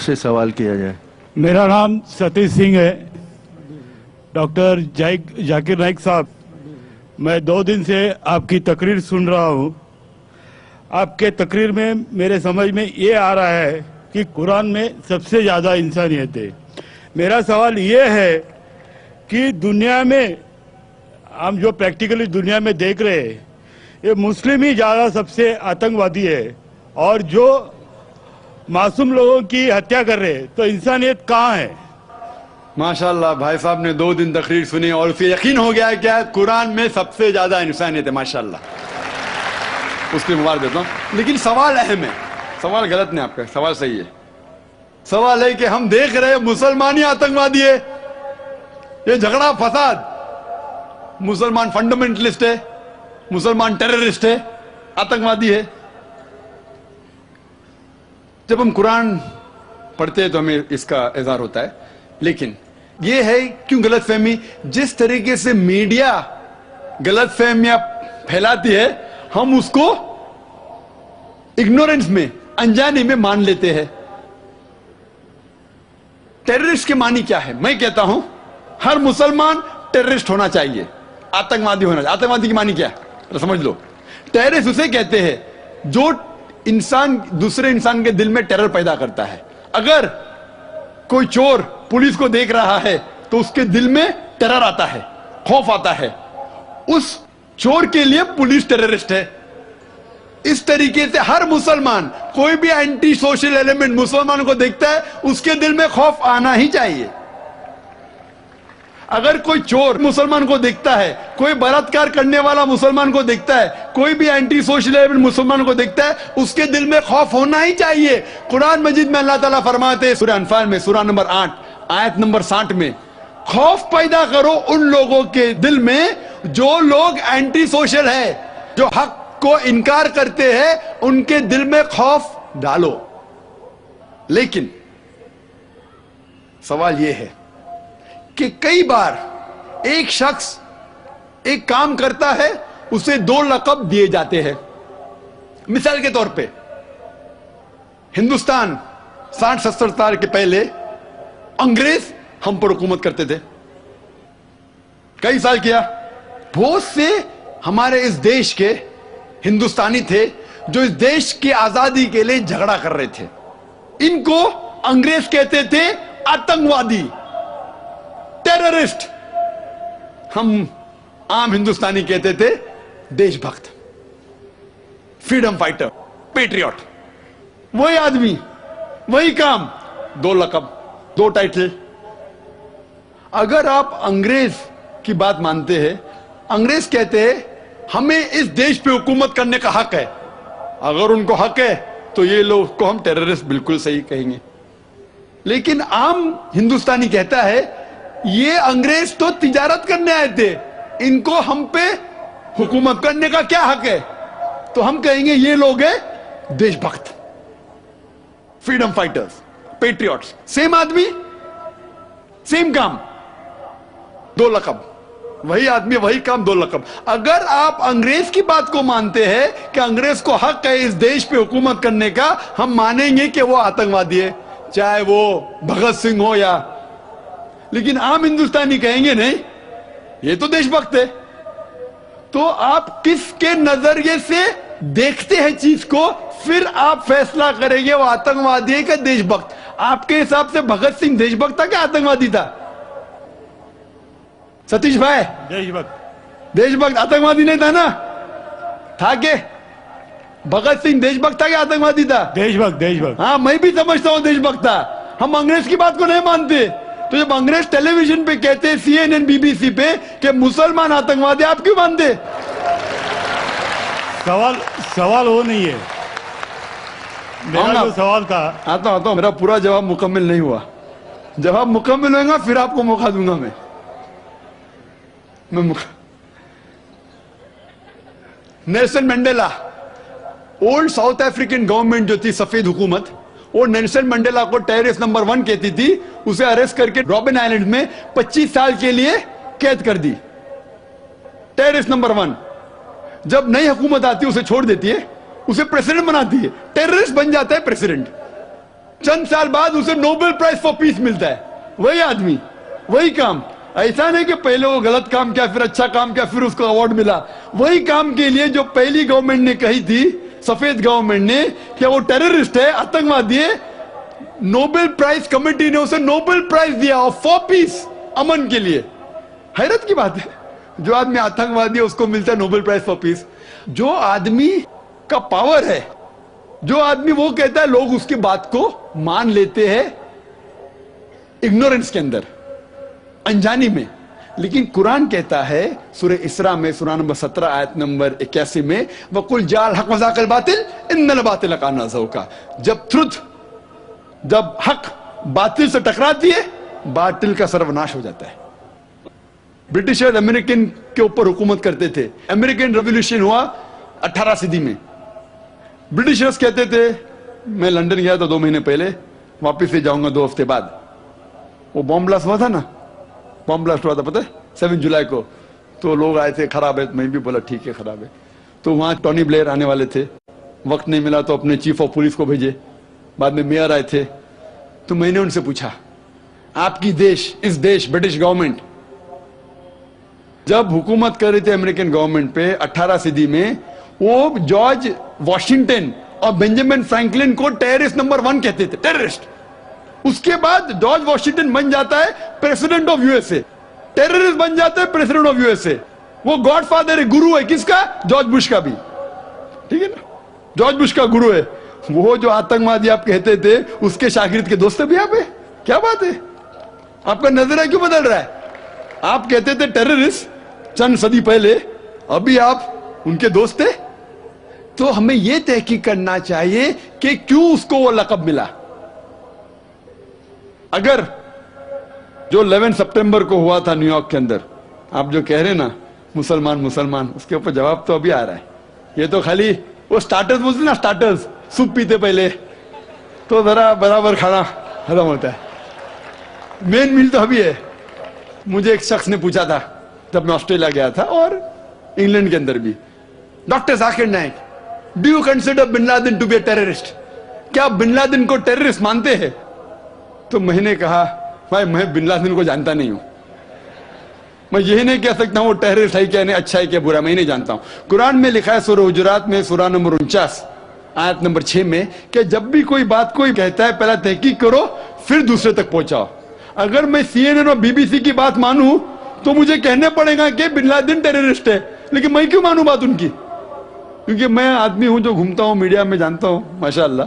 से सवाल किया जाए। मेरा नाम सतीश सिंह है। डॉक्टर जाकिर नाइक साहब, मैं 2 दिन से आपकी तकरीर सुन रहा हूँ। आपके तकरीर में मेरे समझ में ये आ रहा है कि कुरान में सबसे ज़्यादा इंसानियत है। मेरा सवाल ये है कि दुनिया में हम जो प्रैक्टिकली दुनिया में देख रहे हैं, ये मुस्लिम ही ज़्यादा सबसे आतंकवादी है और जो मासूम लोगों की हत्या कर रहे हैं, तो इंसानियत कहाँ है? माशाल्लाह, भाई साहब ने 2 दिन तकरीर सुनी और उसे यकीन हो गया है कि कुरान में सबसे ज्यादा इंसानियत है। माशाल्लाह, उसकी मुबारक देता हूँ। लेकिन सवाल अहम है, सवाल गलत नहीं, आपका सवाल सही है। सवाल है कि हम देख रहे हैं मुसलमान ही आतंकवादी है। ये झगड़ा फसाद, मुसलमान फंडामेंटलिस्ट है, मुसलमान टेररिस्ट है, आतंकवादी है। जब हम कुरान पढ़ते हैं तो हमें इसका इज़हार होता है। लेकिन ये है क्यों गलतफहमी, जिस तरीके से मीडिया गलतफहमियां फैलाती है, हम उसको इग्नोरेंस में, अनजाने में मान लेते हैं। टेररिस्ट के मानी क्या है? मैं कहता हूं हर मुसलमान टेररिस्ट होना चाहिए, आतंकवादी होना चाहिए। आतंकवादी की मानी क्या है तो समझ लो। टेररिस्ट उसे कहते हैं जो इंसान दूसरे इंसान के दिल में टेरर पैदा करता है। अगर कोई चोर पुलिस को देख रहा है तो उसके दिल में टेरर आता है, खौफ आता है। उस चोर के लिए पुलिस टेररिस्ट है। इस तरीके से हर मुसलमान, कोई भी एंटी सोशल एलिमेंट मुसलमान को देखता है, उसके दिल में खौफ आना ही चाहिए। अगर कोई चोर मुसलमान को देखता है, कोई बलात्कार करने वाला मुसलमान को देखता है, कोई भी एंटी सोशल एलिमेंट मुसलमान को देखता है, उसके दिल में खौफ होना ही चाहिए। कुरान मजीद में अल्लाह ताला फरमाते हैं सूरह अनफाल में, सूरह नंबर 8 आयत नंबर 60 में, खौफ पैदा करो उन लोगों के दिल में जो लोग एंटी सोशल है, जो हक को इनकार करते हैं, उनके दिल में खौफ डालो। लेकिन सवाल यह है कि कई बार एक शख्स एक काम करता है, उसे 2 लक़ब दिए जाते हैं। मिसाल के तौर पे हिंदुस्तान 60-70 साल के पहले अंग्रेज हम पर हुकूमत करते थे, कई साल किया। बहुत से हमारे इस देश के हिंदुस्तानी थे जो इस देश की आजादी के लिए झगड़ा कर रहे थे। इनको अंग्रेज कहते थे आतंकवादी, टेररिस्ट। हम आम हिंदुस्तानी कहते थे देशभक्त, फ्रीडम फाइटर, पेट्रियट। वही आदमी, वही काम, 2 लक़ब, 2 टाइटल। अगर आप अंग्रेज की बात मानते हैं, अंग्रेज कहते हैं हमें इस देश पे हुकूमत करने का हक है। अगर उनको हक है तो ये लोग को हम टेररिस्ट बिल्कुल सही कहेंगे। लेकिन आम हिंदुस्तानी कहता है ये अंग्रेज तो तिजारत करने आए थे, इनको हम पे हुकूमत करने का क्या हक है? तो हम कहेंगे ये लोग हैं देशभक्त, फ्रीडम फाइटर्स, पेट्रियट्स। सेम आदमी, सेम काम, 2 लक़ब। वही आदमी, वही काम, 2 लक़ब। अगर आप अंग्रेज की बात को मानते हैं कि अंग्रेज को हक है इस देश पे हुकूमत करने का, हम मानेंगे कि वो आतंकवादी है, चाहे वो भगत सिंह हो या। लेकिन आम हिंदुस्तानी कहेंगे नहीं, ये तो देशभक्त है। तो आप किसके नजरिए से देखते हैं चीज को, फिर आप फैसला करेंगे वो आतंकवादी है कि देशभक्त। आपके हिसाब से भगत सिंह देशभक्त था क्या आतंकवादी था? सतीश भाई, देशभक्त। देशभक्त, आतंकवादी नहीं था ना? था के भगत सिंह देशभक्त था क्या आतंकवादी था? देशभक्त, देशभक्त। हाँ, मैं भी समझता हूं देशभक्त था। हम अंग्रेज की बात को नहीं मानते। तो जब अंग्रेज टेलीविजन पे कहते हैं, CNN, BBC पे, कि मुसलमान आतंकवादी, आप क्यों मानते? सवाल वो नहीं है। मेरा जो सवाल था, आता हूं, मेरा पूरा जवाब मुकम्मल नहीं हुआ। जवाब मुकम्मल होगा फिर आपको मौका दूंगा मैं Nelson Mandela, old south African government जो थी, सफेद हुकूमत, वो नेल्सन मंडेला को टेररिस्ट नंबर 1 कहती थी। उसे अरेस्ट करके रॉबिन आइलैंड में 25 साल के लिए कैद कर दी। Terrorist number 1। जब नई हुकूमत आती है उसे छोड़ देती है, उसे प्रेसिडेंट बनाती है, टेररिस्ट बन जाता है प्रेसिडेंट। चंद साल बाद उसे नोबेल प्राइज फॉर पीस मिलता है। वही आदमी, वही काम। ऐसा नहीं कि पहले वो गलत काम किया, फिर अच्छा काम किया, फिर उसको अवार्ड मिला। वही काम के लिए जो पहली गवर्नमेंट ने कही थी, सफेद गवर्नमेंट ने, कि वो टेररिस्ट है, आतंकवादी है, नोबेल प्राइज कमेटी ने उसे नोबेल प्राइज दिया फॉर पीस, अमन के लिए। हैरत की बात है, जो आदमी आतंकवादी है उसको मिलता है नोबेल प्राइज फॉर पीस। जो आदमी का पावर है, जो आदमी वो कहता है, लोग उसकी बात को मान लेते हैं इग्नोरेंस के अंदर, अनजानी में। लेकिन कुरान कहता है सूरह इसरा में, सूरा नंबर 17 आयत नंबर 81 में, वकुल जाल हक वज़ाकल बातिल इन्नल बातिल काना ज़हूका। जब हक बातिल से टकराती है, बातिल का सर्वनाश हो जाता है। ब्रिटिशर अमेरिकन के ऊपर हुकूमत करते थे। अमेरिकन रेवोल्यूशन हुआ 18 सदी में। ब्रिटिशर्स कहते थे, मैं लंदन गया था 2 महीने पहले, वापिस से जाऊंगा 2 हफ्ते बाद। वो बॉम्ब ब्लास्ट हुआ था ना, बॉम्ब ब्लास्ट हुआ था, पता है, 7 जुलाई को। तो लोग आए थे, खराब है, मैं भी बोला ठीक है खराब है। तो वहां टोनी ब्लेयर आने वाले थे, वक्त नहीं मिला तो अपने चीफ ऑफ पुलिस को भेजे, बाद में मेयर आए थे। तो मैंने उनसे पूछा, आपकी देश, इस देश ब्रिटिश गवर्नमेंट जब हुकूमत कर रही थी अमेरिकन गवर्नमेंट पे 18 सदी में, वो जॉर्ज वॉशिंगटन और बेंजामिन फ्रैंकलिन को टेररिस्ट नंबर 1 कहते थे, टेररिस्ट। उसके बाद जॉर्ज वॉशिंगटन बन जाता है प्रेसिडेंट ऑफ यूएसए, टेररिस्ट बन जाता है प्रेसिडेंट ऑफ यूएसए। वो गॉडफादर है, गुरु है किसका? जॉर्ज बुश का भी, ठीक है ना, जॉर्ज बुश का गुरु है। वो जो आतंकवादी आप कहते थे, उसके शागिर्द के दोस्त भी आप है। क्या बात है, आपका नजरिया क्यों बदल रहा है? आप कहते थे टेररिस्ट चंद सदी पहले, अभी आप उनके दोस्त थे। तो हमें यह तहकीक करना चाहिए कि क्यों उसको वो लक़ब मिला। अगर जो 11 सितंबर को हुआ था न्यूयॉर्क के अंदर, आप जो कह रहे ना मुसलमान मुसलमान, उसके ऊपर जवाब तो अभी आ रहा है। ये तो खाली वो स्टार्टर्स बोलते ना, स्टार्टर्स, सूप पीते पहले तो जरा बराबर खाना खत्म होता है, मेन मील तो अभी है। मुझे एक शख्स ने पूछा था जब मैं ऑस्ट्रेलिया गया था, और इंग्लैंड के अंदर भी, doctor Zakir Naik, do you consider bin Laden to be a terrorist? क्या आप बिन लादेन को टेररिस्ट मानते हैं? तो मैंने कहा, भाई मैं बिन लादेन को जानता नहीं हूं, मैं यही नहीं कह सकता वो टेररिस्ट है क्या नहीं, अच्छा है क्या बुरा, मैं नहीं जानता हूं। कुरान में लिखा है सूरह हुजुरात में, सूरा नंबर 49 आयत नंबर 6 में, कि जब भी कोई बात कोई कहता है, पहला तहकीक करो, फिर दूसरे तक पहुंचाओ। अगर मैं CNN और BBC की बात मानूं तो मुझे कहने पड़ेगा कि बिन लादेन टेररिस्ट है, लेकिन मैं क्यों मानूं बात उनकी? क्योंकि मैं आदमी हूं जो घूमता हूं मीडिया में, जानता हूं माशाअल्लाह।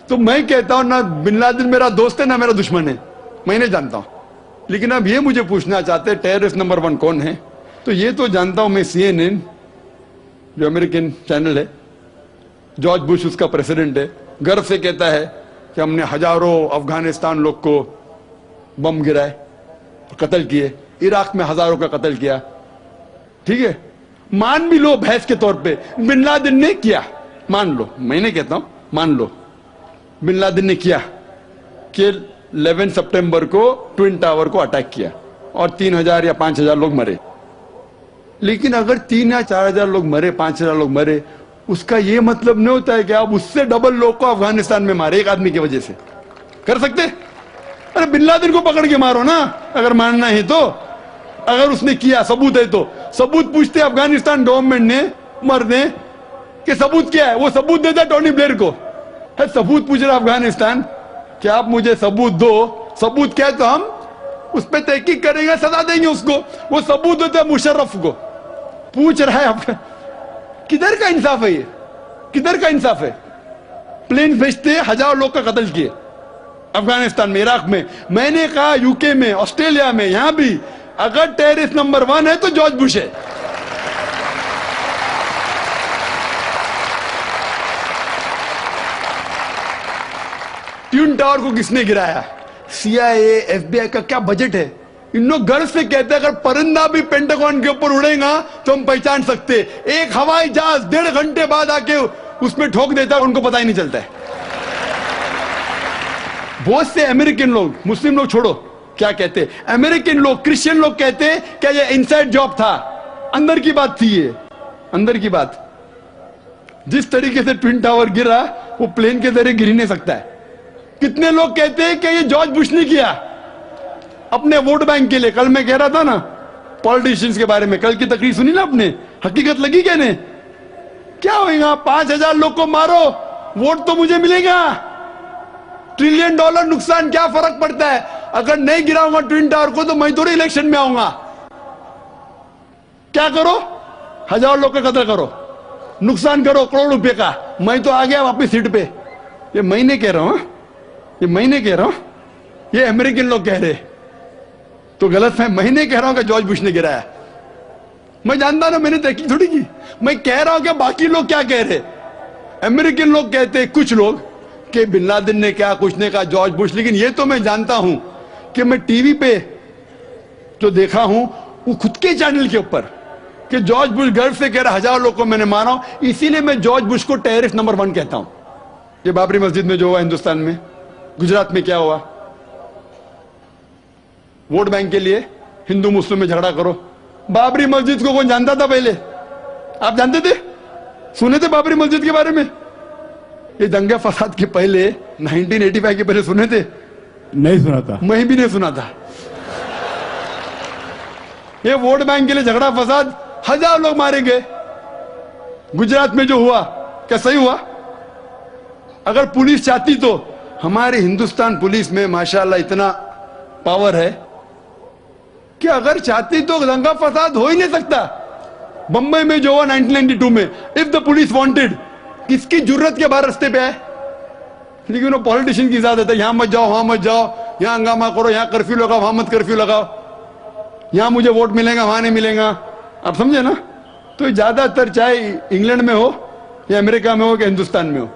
तो मैं कहता हूं ना बिन लादेन मेरा दोस्त है ना मेरा दुश्मन है, मैं नहीं जानता हूं। लेकिन अब ये मुझे पूछना चाहते हैं टेररिस्ट नंबर 1 कौन है? तो ये तो जानता हूं मैं, CNN जो अमेरिकन चैनल है, जॉर्ज बुश उसका प्रेसिडेंट है, गर्व से कहता है कि हमने हजारों अफगानिस्तान लोग को बम गिराए, कत्ल किए, इराक में हजारों का कत्ल किया, ठीक है। मान भी लो बहस के तौर पे बिन लादेन ने किया, मान लो, मैं नहीं कहता हूं, मान लो बिन लादेन ने किया कि 11 सितंबर को ट्विन टावर को अटैक किया और 3000 या 5000 लोग मरे। लेकिन अगर 3 या 4000 लोग मरे, 5000 लोग मरे, उसका यह मतलब नहीं होता है कि आप उससे डबल लोग को अफगानिस्तान में मारे एक आदमी की वजह से। कर सकते? अरे बिन लादेन को पकड़ के मारो ना, अगर मानना है तो। अगर उसने किया, सबूत है तो सबूत पूछते अफगानिस्तान गवर्नमेंट ने, मरने कि सबूत क्या है, वो सबूत देता टोनी ब्लेयर को। है सबूत पूछ रहा अफगानिस्तान कि आप मुझे सबूत दो, सबूत क्या है तो हम उस पर तहकीक करेंगे, सजा देंगे उसको। वो सबूत देता मुशर्रफ को, पूछ रहा है आपका, किधर का इंसाफ है ये? किधर का इंसाफ है? प्लेन भेजते हजारों लोग का कत्ल किए अफगानिस्तान में, इराक में। मैंने कहा यूके में, ऑस्ट्रेलिया में, यहां भी अगर टेररिस्ट नंबर 1 है तो जॉर्ज बुश है। ट्विन टावर को किसने गिराया? CIA, FBI का क्या बजट है? इन लोग गर्व से कहते हैं अगर परिंदा भी पेंटागन के ऊपर उड़ेगा तो हम पहचान सकते। एक हवाई जहाज 1.5 घंटे बाद आके उसमें ठोक देता है, उनको पता ही नहीं चलता है। बहुत से अमेरिकन लोग, मुस्लिम लोग छोड़ो, क्या कहते हैं अमेरिकन लोग, क्रिश्चियन लोग कहते हैं क्या ये इनसाइड जॉब था, अंदर की बात थी, ये अंदर की बात। जिस तरीके से ट्विन टावर गिरा वो प्लेन के जरिए गिर ही नहीं सकता है, کتنے لوگ کہتے ہیں کہ یہ جارج بش نے کیا اپنے ووٹ بینک کے لیے. کل میں کہہ رہا تھا نا پولیٹیشینز کے بارے میں, کل کی تقریر سنی نا آپ نے, حقیقت لگی کہنے کیا ہوئے گا, 5,000 لوگ کو مارو ووٹ تو مجھے ملے گا, $1 ٹریلین نقصان, کیا فرق پڑتا ہے؟ اگر نہیں گراؤں گا ٹوین ٹاور کو تو میں تھوڑی الیکشن میں آؤں گا. کیا کرو, 1,000 لوگ کا قتل کرو, نقصان کرو کروڑ روپے کا, میں تو آ گیا واپس سیٹ پہ. یہ میں نے کہہ رہا ہوں, یہ میں نے کہہ رہا ہوں, یہ امریکن لوگ کہہ رہے تو غلط ہے. میں نے کہہ رہا ہوں کہ جارج بش نے گرایا. میں جانتا نا, میں نے تحقیق تھوڑی کی, میں کہہ رہا ہوں کہ باقی لوگ کیا کہہ رہے. امریکن لوگ کہتے کچھ لوگ کہ بن لادن نے کیا, کچھ نے کہا جارج بش. لیکن یہ تو میں جانتا ہوں کہ میں ٹی وی پہ جو دیکھا ہوں وہ خود کے چینل کے اوپر کہ جارج بش گرو سے کہہ رہا 1,000 لوگ کو میں نے مارا ہوں, اسی لیے میں جارج بش کو ٹیررسٹ نمبر 1 کہتا ہوں. یہ بابری مسجد میں جو ہوا ہندوستان میں, گجرات میں کیا ہوا, ووٹ بینک کے لیے ہندو مسلم میں جھگڑا کرو. بابری مسجد کو کون جانتا تھا پہلے؟ آپ جانتے تھے, سنے تھے بابری مسجد کے بارے میں؟ یہ دنگے فساد کے پہلے 1985 کے پہلے سنے تھے؟ نہیں سنا تھا. میں بھی نہیں سنا تھا. یہ ووٹ بینک کے لیے جھگڑا فساد, 1,000 لوگ مارے گئے. گجرات میں جو ہوا کیا صحیح ہوا؟ اگر پولیس چاہتی تو, ہمارے ہندوستان پولیس میں ماشاءاللہ اتنا پاور ہے کہ اگر چاہتی تو دنگا فساد ہو ہی نہیں سکتا. بمبئی میں جو ہوا 1992 میں, if the police wanted, کس کی جرت کے باہر رستے پہ آئے. لیکن وہ پولیٹیشن کی اجازت ہے, یہاں مت جاؤ وہاں مت جاؤ, یہاں ہنگامہ کرو, یہاں کرفیو لگاؤ وہاں مت کرفیو لگاؤ, یہاں مجھے ووٹ ملے گا وہاں نہیں ملے گا. آپ سمجھے نا؟ تو زیادہ تر چاہے انگلینڈ میں ہو یا امریکہ میں ہو کہ ہندوستان میں ہو,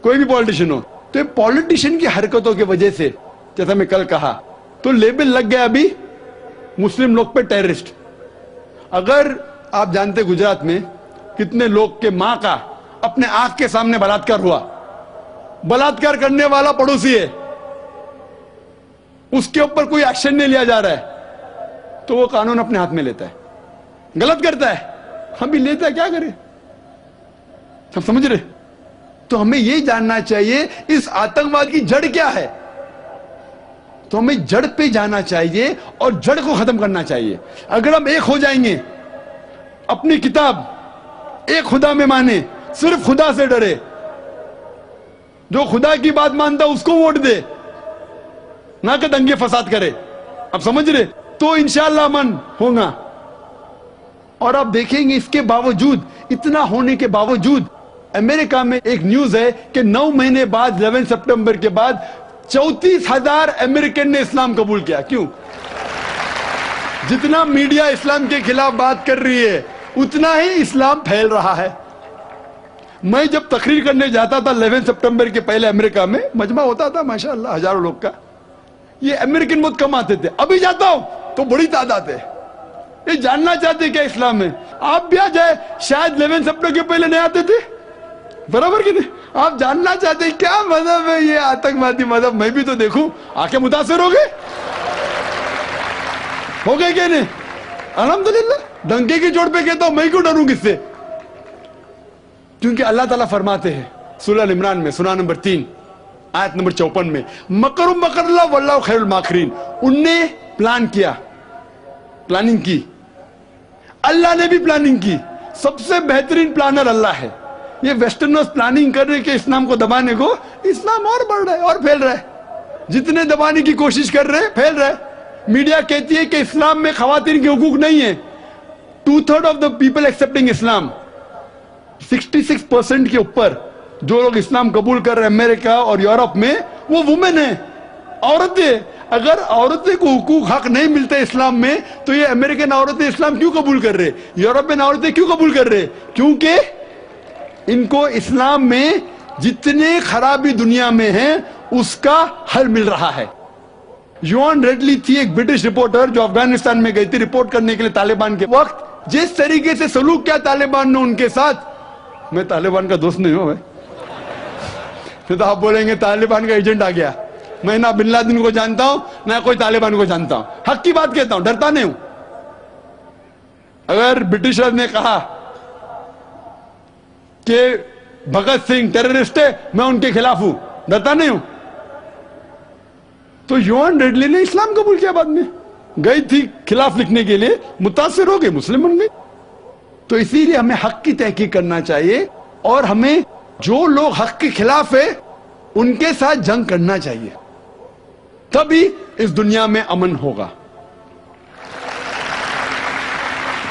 کوئی بھی پولیٹیشن ہو, تو یہ پولیٹیشن کی حرکتوں کی وجہ سے, جیسا میں کل کہا, تو لیبل لگ گیا ابھی مسلم لوگ پہ ٹیررسٹ. اگر آپ جانتے گجرات میں کتنے لوگ کے ماں کا اپنے آنکھ کے سامنے بلاತ್ಕಾರ ہوا, بلاತ್ಕಾರ کرنے والا پڑوسی ہے, اس کے اوپر کوئی ایکشن نہیں لیا جا رہا ہے, تو وہ قانون اپنے ہاتھ میں لیتا ہے, غلط کرتا ہے, ہم بھی لیتا ہے, کیا کرے. سب سمجھ رہے؟ تو ہمیں یہ جاننا چاہیے اس آتنکواد کی جڑ کیا ہے. تو ہمیں جڑ پہ جانا چاہیے اور جڑ کو ختم کرنا چاہیے. اگر ہم ایک ہو جائیں گے, اپنی کتاب ایک خدا میں مانے, صرف خدا سے ڈرے, جو خدا کی بات مانتا اس کو ووٹ دے, نہ کہ دنگے فساد کرے. اب سمجھ رہے؟ تو انشاءاللہ امن ہوگا. اور آپ دیکھیں گے اس کے باوجود, اتنا ہونے کے باوجود, امریکہ میں ایک نیوز ہے کہ 9 مہینے بعد 11 سپٹمبر کے بعد 34,000 امریکن نے اسلام قبول کیا. کیوں؟ جتنا میڈیا اسلام کے خلاف بات کر رہی ہے اتنا ہی اسلام پھیل رہا ہے. میں جب تقریر کرنے جاتا تھا 11 سپٹمبر کے پہلے امریکہ میں, مجمع ہوتا تھا ماشاءاللہ 1,000 لوگ کا, یہ امریکن بہت کم آتے تھے. ابھی جاتا ہوں تو بڑی تعداد ہے. یہ جاننا چاہتے کیا اسلام میں. آپ بھی آ جائے, شاید 11 سپٹمبر کے پہلے نہیں آتے تھے, برابر کی نہیں. آپ جاننا چاہتے ہیں کیا مذہب ہے یہ آتنکوادی مذہب, میں بھی تو دیکھوں. آنکھیں متاثر ہو گئے کہ نہیں؟ الحمدللہ. ڈنکے کی چوٹ پہ کہتا ہوں, میں کیوں ڈروں کس سے؟ کیونکہ اللہ تعالیٰ فرماتے ہیں سورہ عمران میں, سورہ نمبر 3 آیت نمبر 54 میں, مکر مکر اللہ واللہ خیر الماکرین. ان نے پلان کیا, پلاننگ کی, اللہ نے بھی پلاننگ کی. سب سے بہترین پلانر اللہ ہے. یہ ویسٹرنرز پلاننگ کر رہے کہ اسلام کو دبانے کو, اسلام اور بڑھ رہا ہے اور پھیل رہا ہے. جتنے دبانے کی کوشش کر رہے ہیں پھیل رہا ہے. میڈیا کہتی ہے کہ اسلام میں خواتین کے حقوق نہیں ہیں. 2/3 آف دا پیپل ایکسپٹنگ اسلام, 66% کے اوپر جو لوگ اسلام قبول کر رہے ہیں امریکہ اور یورپ میں, وہ وومن ہیں, عورتیں. اگر عورتیں کو حقوق حق نہیں ملتے اسلام میں, تو یہ امریکن عورتیں اسلام کیوں قبول کر رہے, یورپین عورتیں کیوں قبول کر رہے؟ کیونکہ ان کو اسلام میں جتنے خرابی دنیا میں ہیں اس کا حل مل رہا ہے. یوان ریڈلی تھی ایک برٹش رپورٹر جو افغانستان میں گئی تھی رپورٹ کرنے کے لیے طالبان کے وقت. جس طریقے سے سلوک کیا طالبان نے ان کے ساتھ, میں طالبان کا دوست نہیں ہوں بھائی, تو آپ بولیں گے طالبان کا ایجنٹ آ گیا. میں نہ بن لادن کو جانتا ہوں نہ کوئی طالبان کو جانتا ہوں, حق کی بات کہتا ہوں, ڈرتا نہیں ہوں. اگر برٹشر نے کہا کہ بھگت سنگھ ٹیررسٹ ہے, میں ان کے خلاف ہوں, ڈرتا نہیں ہوں. تو یوان ریڈلی نے اسلام قبول کیا، بعد میں گئی تھی خلاف لکھنے کے لیے، متاثر ہو گئے، مسلم بن گئی. تو اسی لیے ہمیں حق کی تحقیق کرنا چاہیے، اور ہمیں جو لوگ حق کے خلاف ہے ان کے ساتھ جنگ کرنا چاہیے، تبھی اس دنیا میں امن ہوگا.